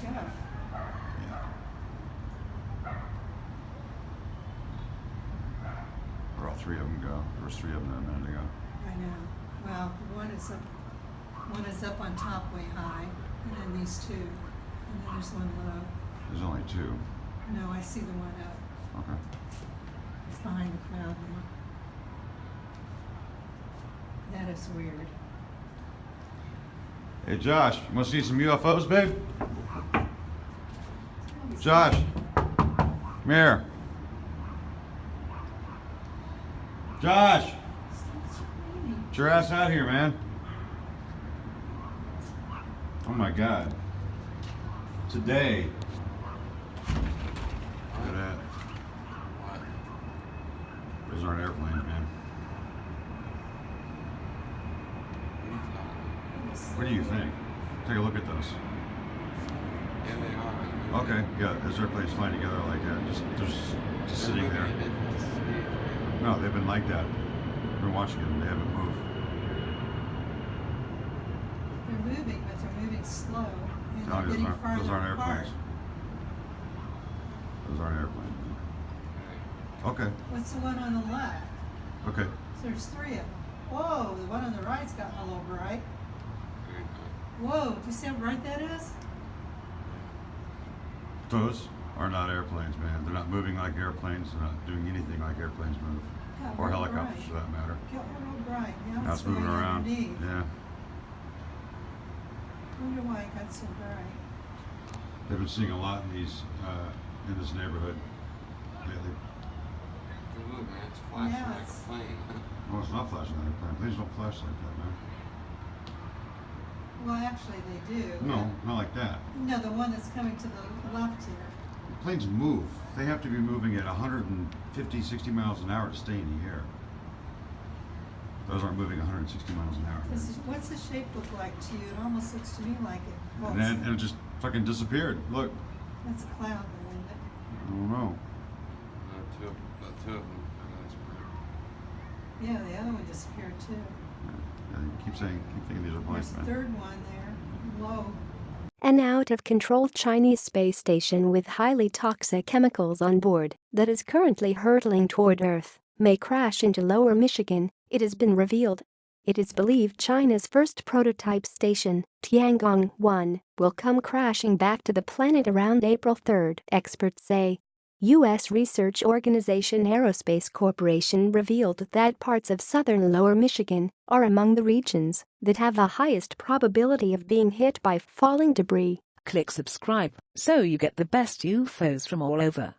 up. Where all three of them go. There was three of them a minute ago. I know. Well, one is up on top way high, and then these two. And then there's one low. There's only two. No, I see the one up. Okay. It's behind the cloud now. That is weird. Hey Josh, you want to see some UFOs, babe? Josh, come here. Josh, get your ass out here, man. Oh my God. Today. Look at that. Those aren't airplanes, man. What do you think? Take a look at those. Yeah, they are. Okay, yeah, those airplanes flying together like that, just sitting there. No, they've been like that. I've been watching them, they haven't moved. They're moving, but they're moving slow. And No, they're getting those farther aren't apart. airplanes. Those aren't airplanes. Okay, What's the one on the left? okay. So there's three of them. Whoa, the one on the right's gotten a little bright. Whoa, do you see how bright that is? Those are not airplanes, man. They're not moving like airplanes. They're not doing anything like airplanes move. Got Or real helicopters bright. for that matter. Got real bright. Now, Now it's moving going around. underneath. Yeah. Wonder why it got so bright. They've been seeing a lot in these, in this neighborhood lately. Look, man, it's flashing Yeah, like a plane. Well, it's not flashing like a plane. Planes don't flash like that, man. Well, actually, they do. No, not like that. No, the one that's coming to the left here. Planes move. They have to be moving at 150, 60 miles an hour to stay in the air. Those aren't moving 160 miles an hour. What's the shape look like to you? It almost looks to me like it. Well, And then it just fucking disappeared. Look. that's a cloud, though, isn't it? I don't know. Two of them. That's pretty. Yeah, the other one disappeared too. Yeah, you keep thinking these are planes, There's a man. third one there, low. An out-of-control Chinese space station with highly toxic chemicals on board that is currently hurtling toward Earth may crash into Lower Michigan, it has been revealed. It is believed China's first prototype station, Tiangon-1, will come crashing back to the planet around April 3, experts say. U.S. research organization Aerospace Corporation revealed that parts of southern Lower Michigan are among the regions that have the highest probability of being hit by falling debris. Click subscribe so you get the best UFOs from all over.